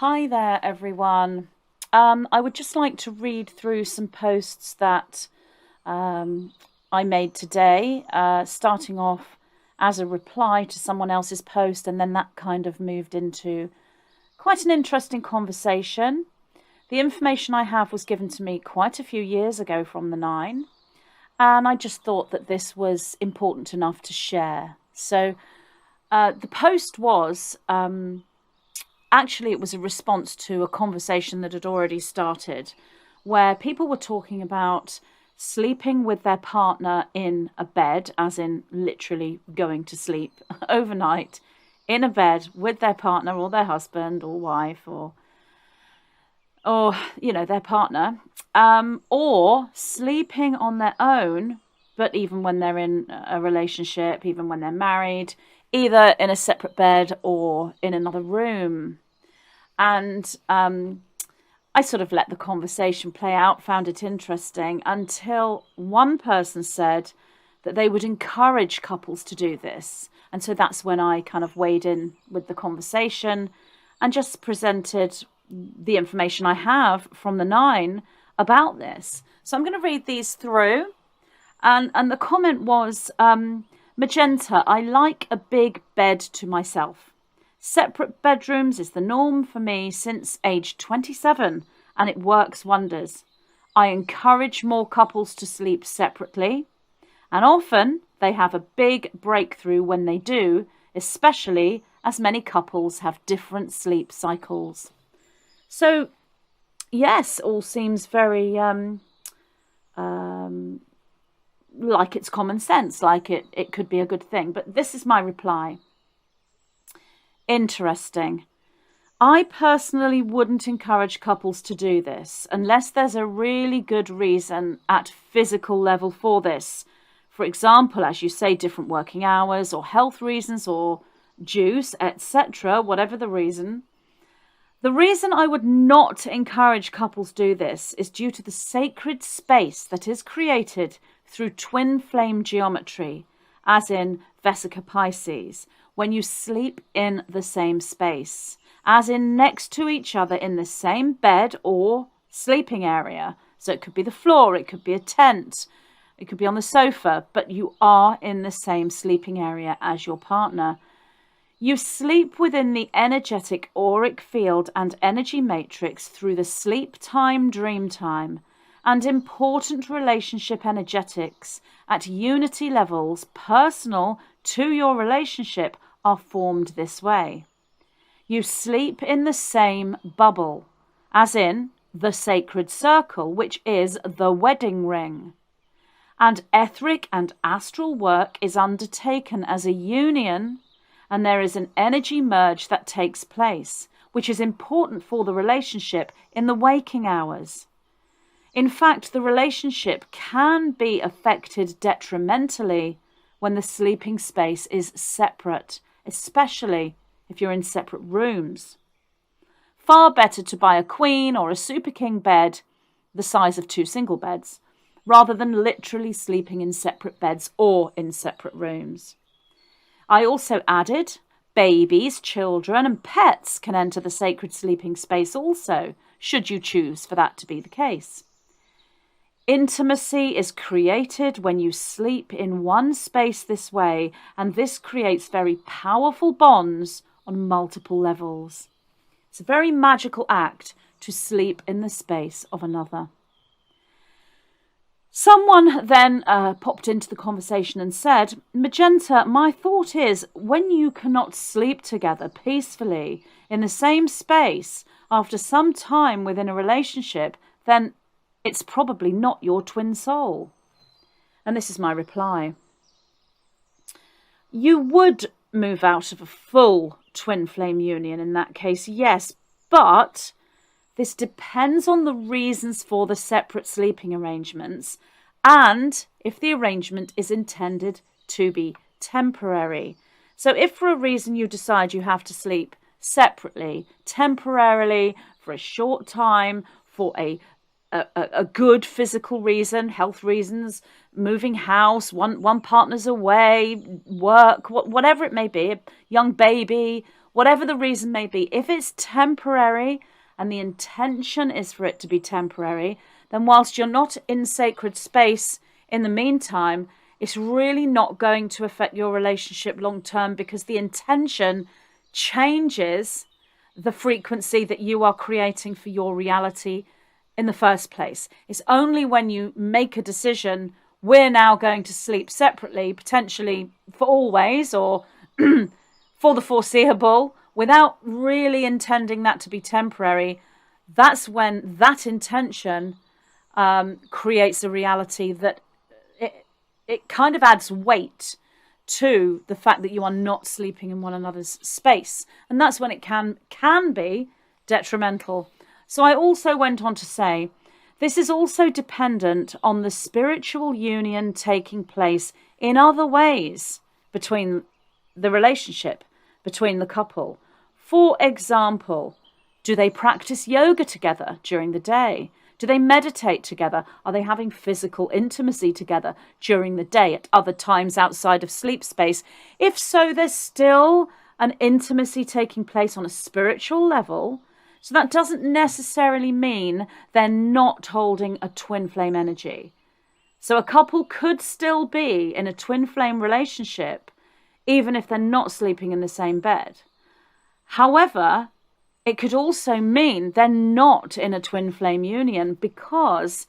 Hi there, everyone. I would just like to read through some posts that um, I made today, starting off as a reply to someone else's post, and then that kind of moved into quite an interesting conversation. The information I have was given to me quite a few years ago from the Nine, and I just thought that this was important enough to share. So the post was. Actually, it was a response to a conversation that had already started where people were talking about sleeping with their partner in a bed, as in literally going to sleep overnight in a bed with their partner or their husband or wife or their partner, or sleeping on their own, but even when they're in a relationship, even when they're married, either in a separate bed or in another room. And I sort of let the conversation play out, found it interesting, until one person said that they would encourage couples to do this. And so that's when I kind of weighed in with the conversation and just presented the information I have from the Nine about this. So I'm going to read these through. And the comment was, Magenta, I like a big bed to myself. Separate bedrooms is the norm for me since age 27, and it works wonders. I encourage more couples to sleep separately, and often they have a big breakthrough when they do, especially as many couples have different sleep cycles. So, yes, all seems very like it's common sense, like it could be a good thing. But this is my reply. Interesting. I personally wouldn't encourage couples to do this unless there's a really good reason at physical level for this. For example, as you say, different working hours or health reasons or juice, etc., whatever the reason. The reason I would not encourage couples do this is due to the sacred space that is created through twin flame geometry, as in Vesica Pisces, when you sleep in the same space, as in next to each other in the same bed or sleeping area. So it could be the floor, it could be a tent, it could be on the sofa, but you are in the same sleeping area as your partner. You sleep within the energetic auric field and energy matrix through the sleep time, dream time, and important relationship energetics at unity levels personal to your relationship are formed this way. You sleep in the same bubble, as in the sacred circle, which is the wedding ring. And etheric and astral work is undertaken as a union, and there is an energy merge that takes place, which is important for the relationship in the waking hours. In fact, the relationship can be affected detrimentally when the sleeping space is separate, especially if you're in separate rooms. Far better to buy a queen or a super king bed the size of 2 single beds, rather than literally sleeping in separate beds or in separate rooms. I also added babies, children, and pets can enter the sacred sleeping space also, should you choose for that to be the case. Intimacy is created when you sleep in one space this way, and this creates very powerful bonds on multiple levels. It's a very magical act to sleep in the space of another. Someone then popped into the conversation and said, Magenta, my thought is when you cannot sleep together peacefully in the same space after some time within a relationship, then it's probably not your twin soul. And this is my reply. You would move out of a full twin flame union in that case, yes, but this depends on the reasons for the separate sleeping arrangements and if the arrangement is intended to be temporary. So if for a reason you decide you have to sleep separately, temporarily, for a short time, for a good physical reason, health reasons, moving house, one partner's away, work, whatever it may be, a young baby, whatever the reason may be, if it's temporary and the intention is for it to be temporary, then whilst you're not in sacred space in the meantime, it's really not going to affect your relationship long term, because the intention changes the frequency that you are creating for your reality in the first place. It's only when you make a decision, we're now going to sleep separately, potentially for always or for the foreseeable, without really intending that to be temporary, that's when that intention creates a reality that it kind of adds weight to the fact that you are not sleeping in one another's space. And that's when it can be detrimental. So I also went on to say, this is also dependent on the spiritual union taking place in other ways between the relationship, between the couple. For example, do they practice yoga together during the day? Do they meditate together? Are they having physical intimacy together during the day at other times outside of sleep space? If so, there's still an intimacy taking place on a spiritual level. So that doesn't necessarily mean they're not holding a twin flame energy. So a couple could still be in a twin flame relationship, even if they're not sleeping in the same bed. However, it could also mean they're not in a twin flame union, because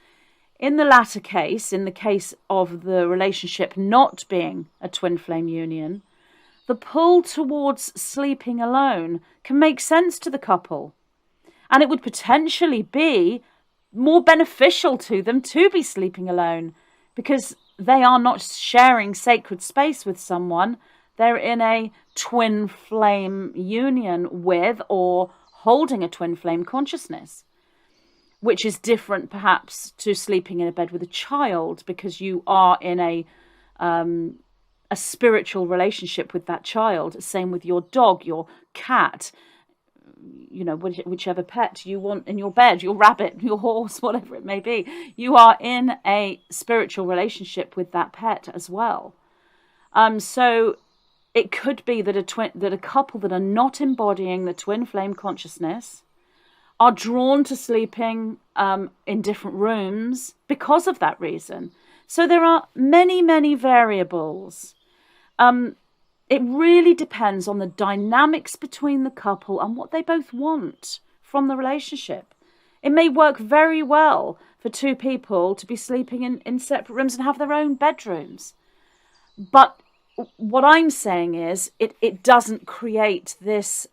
in the latter case, in the case of the relationship not being a twin flame union, the pull towards sleeping alone can make sense to the couple. And it would potentially be more beneficial to them to be sleeping alone, because they are not sharing sacred space with someone. They're in a twin flame union with, or holding a twin flame consciousness, which is different perhaps to sleeping in a bed with a child, because you are in a spiritual relationship with that child. Same with your dog, your cat, you know, whichever pet you want in your bed, your rabbit, your horse, whatever it may be. You are in a spiritual relationship with that pet as well. So it could be that a couple that are not embodying the twin flame consciousness are drawn to sleeping in different rooms because of that reason. So there are many, many variables. It really depends on the dynamics between the couple and what they both want from the relationship. It may work very well for two people to be sleeping in separate rooms and have their own bedrooms. But what I'm saying is it doesn't create this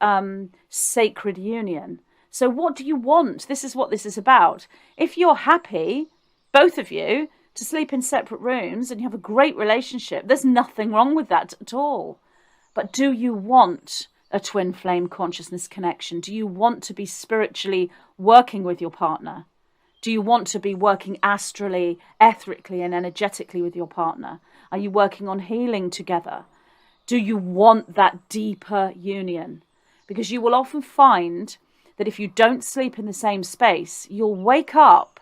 sacred union. So what do you want? This is what this is about. If you're happy, both of you, to sleep in separate rooms and you have a great relationship, there's nothing wrong with that at all. But do you want a twin flame consciousness connection? Do you want to be spiritually working with your partner? Do you want to be working astrally, etherically, and energetically with your partner? Are you working on healing together? Do you want that deeper union? Because you will often find that if you don't sleep in the same space, you'll wake up,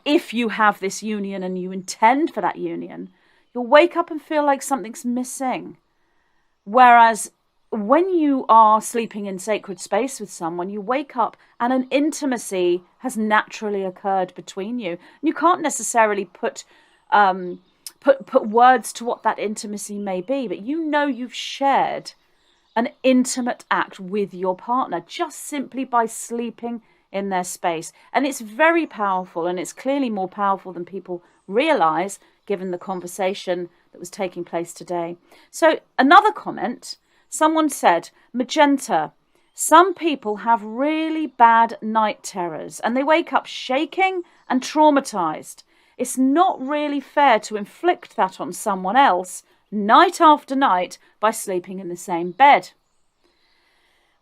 if you have this union and you intend for that union, you'll wake up and feel like something's missing. Whereas when you are sleeping in sacred space with someone, you wake up and an intimacy has naturally occurred between you. And you can't necessarily put words to what that intimacy may be, but you know you've shared an intimate act with your partner just simply by sleeping in their space. And it's very powerful, and it's clearly more powerful than people realize, given the conversation that was taking place today. So another comment, someone said, Magenta, some people have really bad night terrors and they wake up shaking and traumatized. It's not really fair to inflict that on someone else night after night by sleeping in the same bed.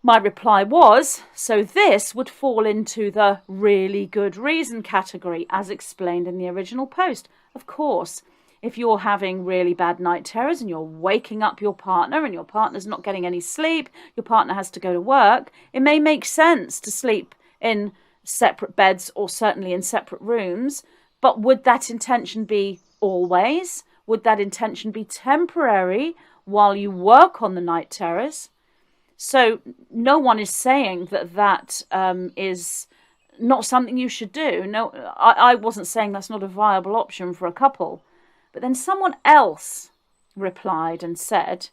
My reply was, so this would fall into the really good reason category, as explained in the original post. Of course, if you're having really bad night terrors and you're waking up your partner and your partner's not getting any sleep, your partner has to go to work, it may make sense to sleep in separate beds or certainly in separate rooms. But would that intention be always? Would that intention be temporary while you work on the night terrors? So no one is saying that is not something you should do. No, I wasn't saying that's not a viable option for a couple. But then someone else replied and said,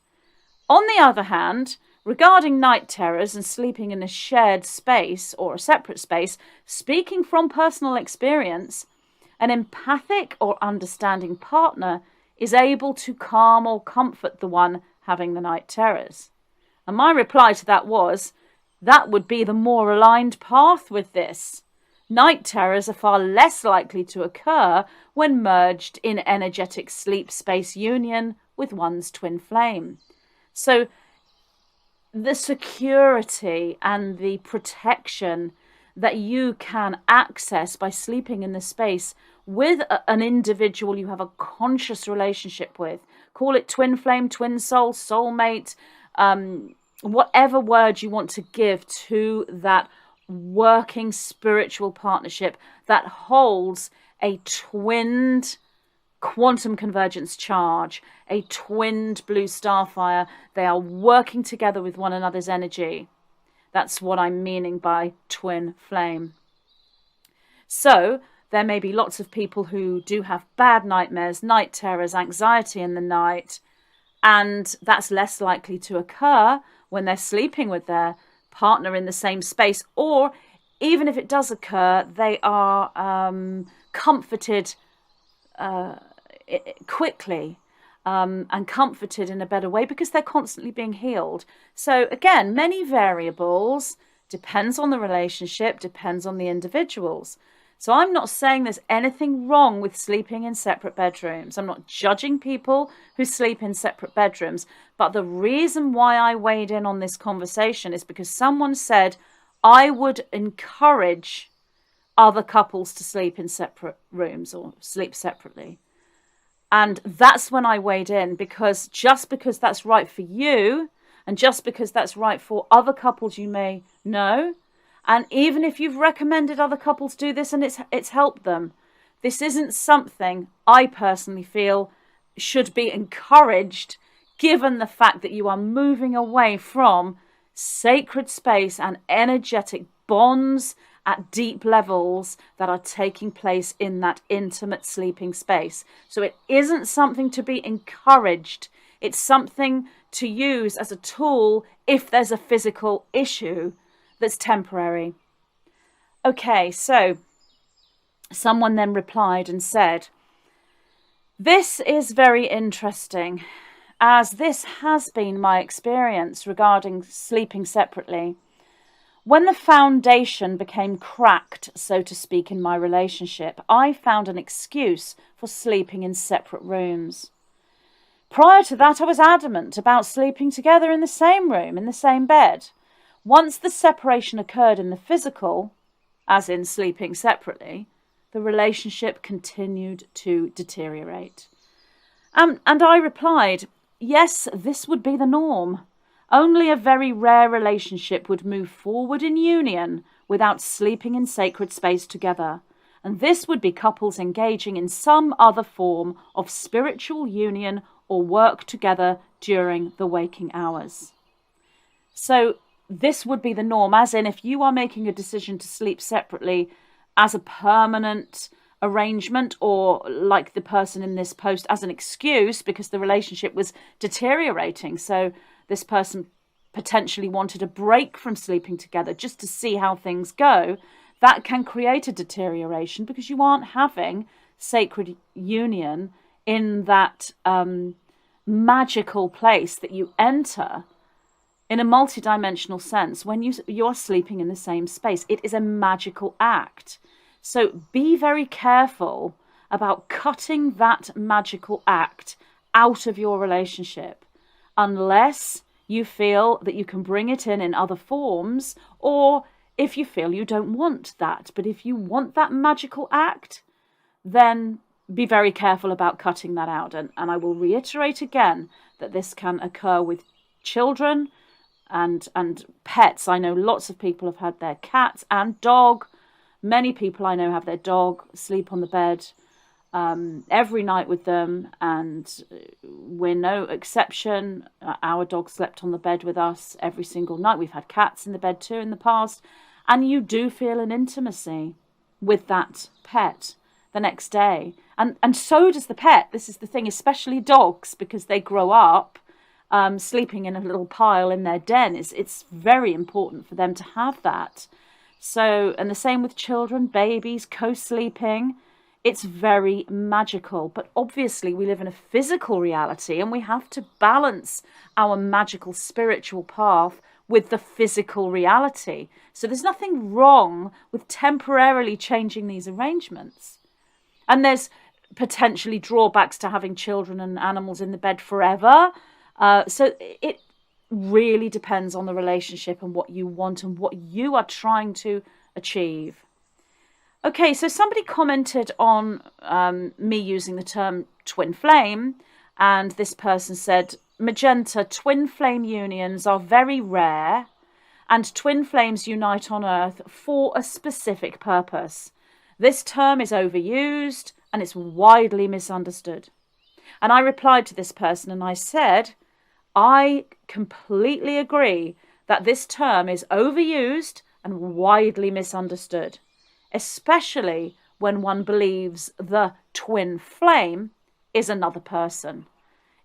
on the other hand, regarding night terrors and sleeping in a shared space or a separate space, speaking from personal experience, an empathic or understanding partner is able to calm or comfort the one having the night terrors. And my reply to that was, that would be the more aligned path with this. Night terrors are far less likely to occur when merged in energetic sleep space union with one's twin flame. So the security and the protection that you can access by sleeping in the space with an individual you have a conscious relationship with, call it twin flame, twin soul, soulmate, whatever word you want to give to that working spiritual partnership that holds a twinned quantum convergence charge, a twinned blue starfire. They are working together with one another's energy. That's what I'm meaning by twin flame. So there may be lots of people who do have bad nightmares, night terrors, anxiety in the night, and that's less likely to occur when they're sleeping with their partner in the same space, or even if it does occur, they are comforted quickly and comforted in a better way because they're constantly being healed. So again, many variables, depends on the relationship, depends on the individuals. So I'm not saying there's anything wrong with sleeping in separate bedrooms. I'm not judging people who sleep in separate bedrooms. But the reason why I weighed in on this conversation is because someone said I would encourage other couples to sleep in separate rooms or sleep separately. And that's when I weighed in, because just because that's right for you and just because that's right for other couples you may know, and even if you've recommended other couples do this and it's helped them, this isn't something I personally feel should be encouraged, given the fact that you are moving away from sacred space and energetic bonds at deep levels that are taking place in that intimate sleeping space. So it isn't something to be encouraged. It's something to use as a tool if there's a physical issue that's temporary. Okay, so someone then replied and said, this is very interesting, as this has been my experience regarding sleeping separately. When the foundation became cracked, so to speak, in my relationship, I found an excuse for sleeping in separate rooms. Prior to that, I was adamant about sleeping together in the same room, in the same bed. Once the separation occurred in the physical, as in sleeping separately, the relationship continued to deteriorate. And I replied, yes, this would be the norm. Only a very rare relationship would move forward in union without sleeping in sacred space together. And this would be couples engaging in some other form of spiritual union or work together during the waking hours. So this would be the norm, as in if you are making a decision to sleep separately as a permanent arrangement, or like the person in this post, as an excuse because the relationship was deteriorating. So this person potentially wanted a break from sleeping together just to see how things go. That can create a deterioration because you aren't having sacred union in that magical place that you enter in a multidimensional sense when you're sleeping in the same space. It is a magical act. So be very careful about cutting that magical act out of your relationship, unless you feel that you can bring it in other forms, or if you feel you don't want that. But if you want that magical act, then be very careful about cutting that out. And I will reiterate again that this can occur with children and pets. I know lots of people have had their cat and dog. Many people I know have their dog sleep on the bed. every night with them, and we're no exception. Our dog slept on the bed with us every single night. We've had cats in the bed too in the past, and you do feel an intimacy with that pet the next day, and so does the pet. This is the thing, especially dogs, because they grow up sleeping in a little pile in their den. It's very important for them to have that. So, and the same with children, babies, co-sleeping. It's very magical, but obviously we live in a physical reality, and we have to balance our magical spiritual path with the physical reality. So there's nothing wrong with temporarily changing these arrangements. And there's potentially drawbacks to having children and animals in the bed forever. So it really depends on the relationship and what you want and what you are trying to achieve. Okay, so somebody commented on me using the term twin flame, and this person said, Magenta, twin flame unions are very rare, and twin flames unite on Earth for a specific purpose. This term is overused and it's widely misunderstood. And I replied to this person and I said, I completely agree that this term is overused and widely misunderstood, especially when one believes the twin flame is another person.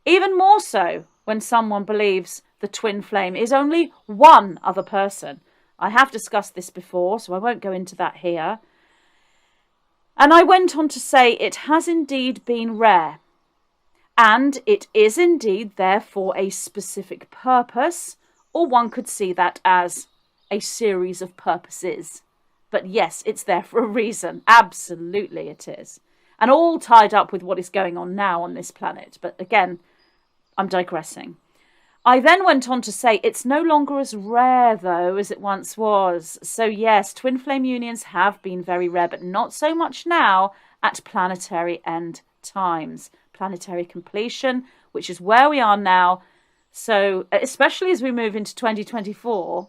Even more so when someone believes the twin flame is only one other person. I have discussed this before, so I won't go into that here. And I went on to say it has indeed been rare, and it is indeed there for a specific purpose, or one could see that as a series of purposes. But yes, it's there for a reason. Absolutely it is. And all tied up with what is going on now on this planet. But again, I'm digressing. I then went on to say it's no longer as rare, though, as it once was. So yes, twin flame unions have been very rare, but not so much now at planetary end times. Planetary completion, which is where we are now. So especially as we move into 2024,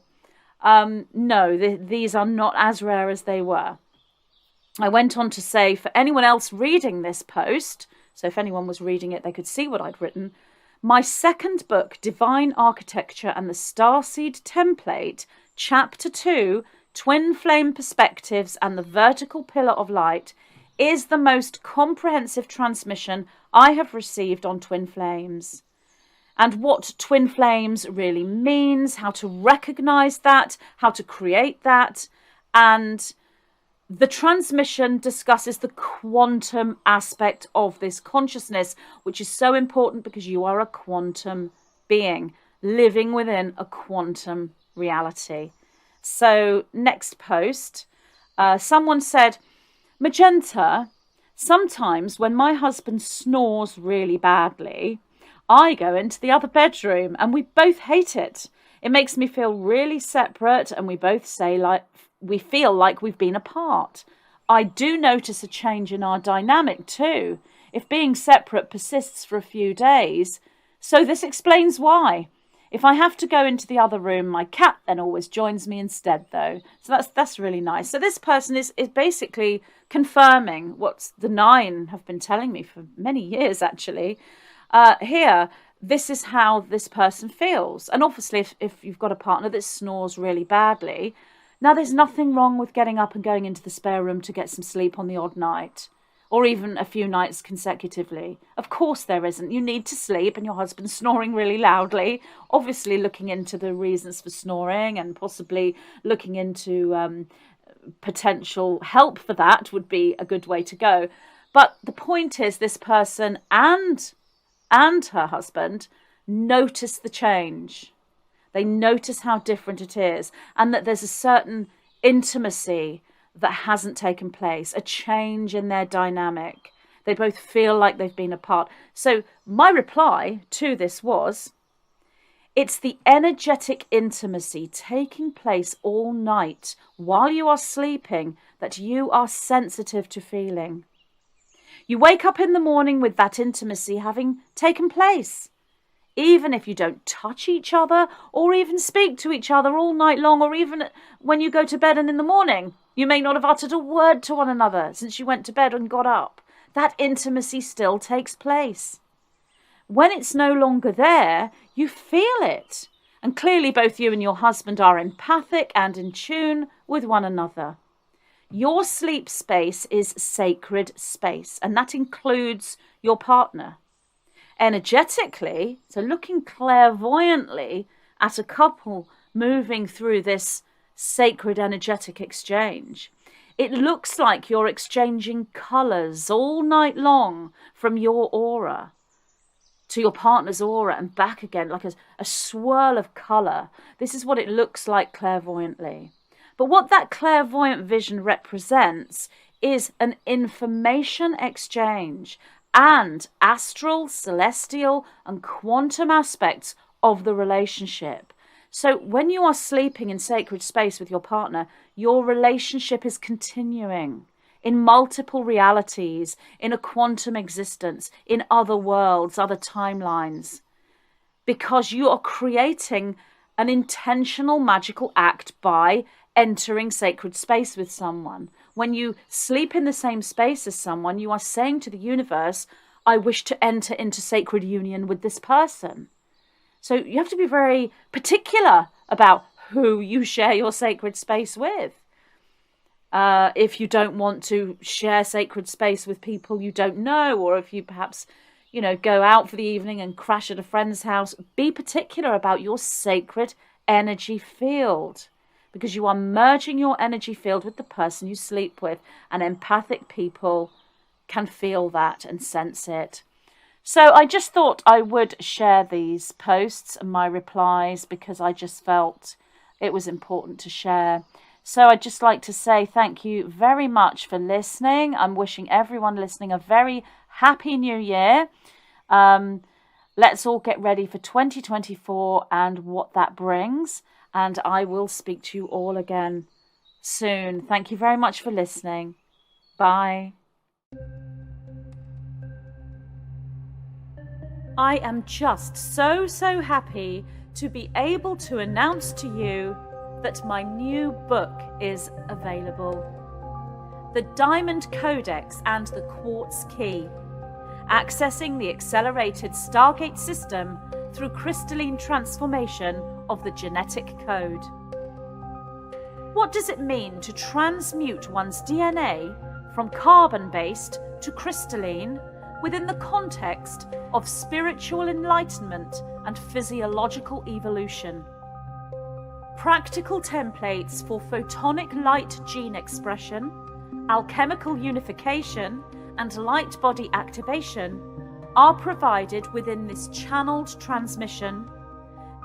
no, these are not as rare as they were. I went on to say, for anyone else reading this post, so if anyone was reading it, they could see what I'd written. My second book, Divine Architecture and the Starseed Template, Chapter 2, Twin Flame Perspectives and the Vertical Pillar of Light, is the most comprehensive transmission I have received on twin flames. And what twin flames really means, how to recognize that, how to create that, and the transmission discusses the quantum aspect of this consciousness, which is so important because you are a quantum being living within a quantum reality. So next post, someone said, Magenta, sometimes when my husband snores really badly, I go into the other bedroom and we both hate it. It makes me feel really separate, and we both say we feel like we've been apart. I do notice a change in our dynamic too, if being separate persists for a few days. So this explains why. If I have to go into the other room, my cat then always joins me instead, though. So that's really nice. So this person is basically confirming what the 9 have been telling me for many years, actually. Here, this is how this person feels. And obviously, if you've got a partner that snores really badly, now there's nothing wrong with getting up and going into the spare room to get some sleep on the odd night, or even a few nights consecutively. Of course there isn't. You need to sleep, and your husband's snoring really loudly. Obviously looking into the reasons for snoring and possibly looking into potential help for that would be a good way to go. But the point is, this person and her husband notice the change. They notice how different it is, and that there's a certain intimacy that hasn't taken place, a change in their dynamic. They both feel like they've been apart. So my reply to this was, it's the energetic intimacy taking place all night while you are sleeping that you are sensitive to feeling. You wake up in the morning with that intimacy having taken place. Even if you don't touch each other or even speak to each other all night long, or even when you go to bed and in the morning, you may not have uttered a word to one another since you went to bed and got up. that intimacy still takes place. When it's no longer there, you feel it. And clearly both you and your husband are empathic and in tune with one another. Your sleep space is sacred space, and that includes your partner. Energetically, so looking clairvoyantly at a couple moving through this sacred energetic exchange, it looks like you're exchanging colours all night long from your aura to your partner's aura and back again, like a swirl of colour. This is what it looks like clairvoyantly. But what that clairvoyant vision represents is an information exchange and astral, celestial, and quantum aspects of the relationship. So when you are sleeping in sacred space with your partner, your relationship is continuing in multiple realities, in a quantum existence, in other worlds, other timelines, because you are creating an intentional magical act by entering sacred space with someone. When you sleep in the same space as someone, you are saying to the universe, I wish to enter into sacred union with this person. So you have to be very particular about who you share your sacred space with. If you don't want to share sacred space with people you don't know, or if you perhaps, go out for the evening and crash at a friend's house, be particular about your sacred energy field, because you are merging your energy field with the person you sleep with, and empathic people can feel that and sense it. So I just thought I would share these posts and my replies because I just felt it was important to share. So I'd just like to say thank you very much for listening. I'm wishing everyone listening a very happy new year. Let's all get ready for 2024 and what that brings. And I will speak to you all again soon. Thank you very much for listening. Bye. I am just so happy to be able to announce to you that my new book is available. The Diamond Codex and the Quartz Key, accessing the accelerated Stargate system through crystalline transformation of the genetic code. What does it mean to transmute one's DNA from carbon-based to crystalline within the context of spiritual enlightenment and physiological evolution? Practical templates for photonic light gene expression, alchemical unification, and light body activation are provided within this channeled transmission,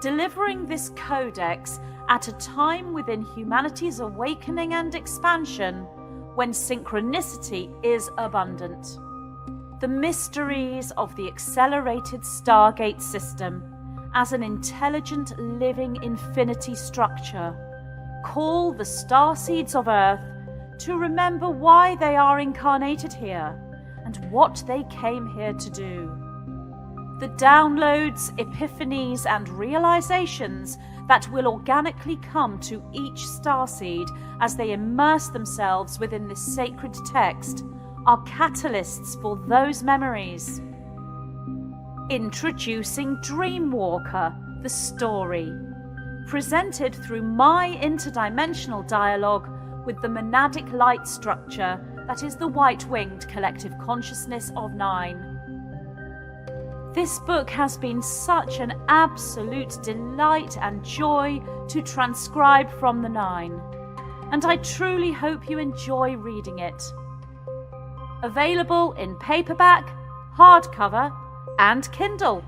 delivering this codex at a time within humanity's awakening and expansion when synchronicity is abundant. The mysteries of the accelerated Stargate system as an intelligent living infinity structure call the starseeds of Earth to remember why they are incarnated here and what they came here to do. The downloads, epiphanies, and realizations that will organically come to each starseed as they immerse themselves within this sacred text are catalysts for those memories. Introducing Dreamwalker, the story, presented through my interdimensional dialogue with the monadic light structure that is the white-winged collective consciousness of 9. This book has been such an absolute delight and joy to transcribe from the 9, and I truly hope you enjoy reading it. Available in paperback, hardcover, and Kindle.